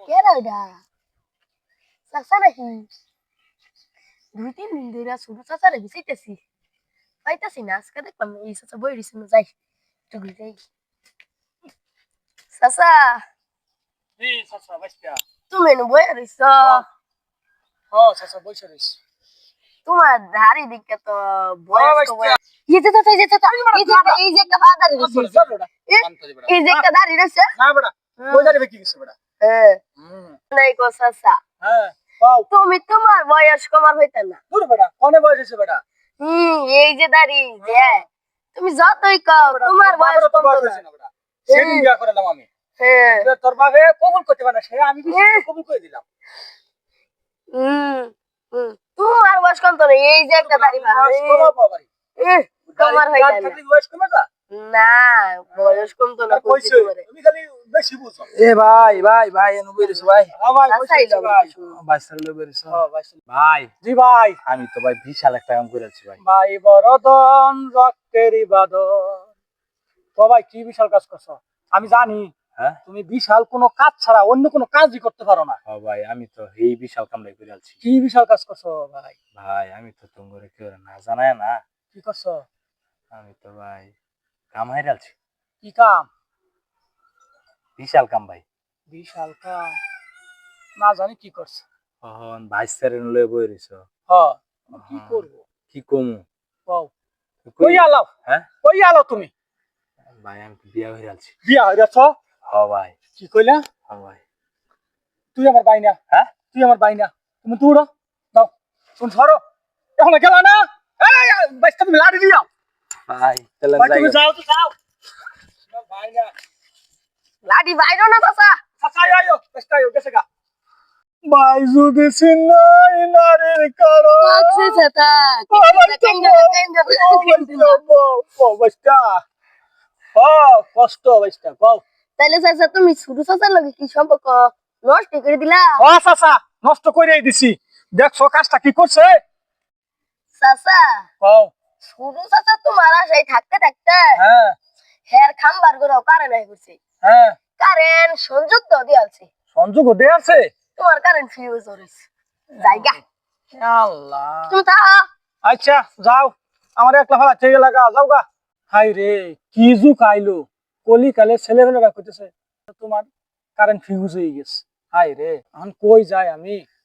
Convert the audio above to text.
কেরা ওটা চাচা নাকি 2-3 দিন ধরে ছোট চাচারে বিচাইতেছি পাইতাছি না আজকে দেখলাম এই চাচা বই রইছে না যাই একটু ঘুরে যাই চাচা জি চাচা বাইস্তা তুমি এনে বই রইছ চাচা বইসা রইছি তোমার ধারি দিকে তো বয়স্ক বাইস্তা এই যে চাচা এই যে একটা ফাদার রইছে এই যে একটা দাঁড়ি রইছে না বেটা কই যাবে কি কিছু বেটা হ্যাঁ নাই গো চাচা হ্যাঁ পাও তুমি তোমার বয়স কমার হইতা না দূর বেটা কোনে বয়স হইছে বেটা এই যে দাঁড়ি যে তুমি যতই কও তোমার বয়স তো কম বয়স না হইছে না বেটা সেদিন বিয়া করলাম আমি হ্যাঁ তোর বাবা কবুল করতে পারে না সে আমি কবুল করে দিলাম হুম হুম তোমার বয়স কম তো না এই যে একটা দাঁড়ি তোমার হইতা না বয়স কমে যা না বয়স কম তো না কইছি তোমারে তুমি খালি বেশি বুঝো এ ভাই এনু বেরিস ভাই ভাই চাচাই লও ভাই সারলে বেরিস ভাই ভাই জি ভাই আমি তো ভাই বিশাল একটা কাম করেছি ভাই ভাই বরদন রক্তেরই বাদন তো ভাই কি বিশাল কাজ করছো আমি জানি হ্যাঁ তুমি বিশাল কোনো কাজ ছাড়া অন্য কোনো কাজই করতে পারো না ও ভাই আমি তো এই বিশাল কামটাই করেছি কি বিশাল কাজ করছো ভাই ভাই আমি তো তোমারে কেউ না জানায় না কি করছো আমি তো ভাই কাম হাইরালছি কি কাম বিশাল কাম ভাই বিশাল কাম না জানি কি করছো ওহন ভাই সারেন লয়ে বই রইছ হ্যাঁ কি করবো কি কমু কও কই আলাও হ্যাঁ কই আলাও তুমি ভাই আমি তো বিয়া হইরালছি বিয়া হইরাছ হ ভাই কি কইলা হ ভাই তুই আমার বাইনা হ্যাঁ তুই আমার বাইনা তুমি তুড়ো দাও তুমি ধরো এখন গেল না এই বাইস্তা তুমি লাড়ি দিও ভাই তাহলে ভাই যাই তুমি যাও তো যাও তোমার বাইনা লাডি বাইরো না চাচা চাচা আইও বাইস্তা আইও গেছে গা ভাই যদি সিনাই নারীর কারো কাছে চাচা বাইস্তা ও কষ্ট বাইস্তা কও তাইলে চাচা তুমি ছোট চাচার লগে কি সম্পর্ক নষ্ট করে দিলা ও চাচা নষ্ট কইরাই দিছি দেখছো কাজটা কি করছে চাচা কও ছোট চাচা তোমার আশায় থাকতে থাকতে হ্যাঁ হের খাম্বার করে কারেন্ট হয়ে গেছে হ্যাঁ কারেন্ট সংযুক্ত দিয়ালছে সংযোগ দে আছে তোমার কারেন্ট ফিউজ হইছে জায়গা আল্লাহ তুমি তা আচ্ছা যাও আমার একলা ফালা চেয়ে লাগা যাও গা হাই রে কি যুগ আইলো কলি কালে ছেলেমেয়েরা কইতেছে তোমার কারেন্ট ফিউজ হয়ে গেছে হাই রে এখন কই যায় আমি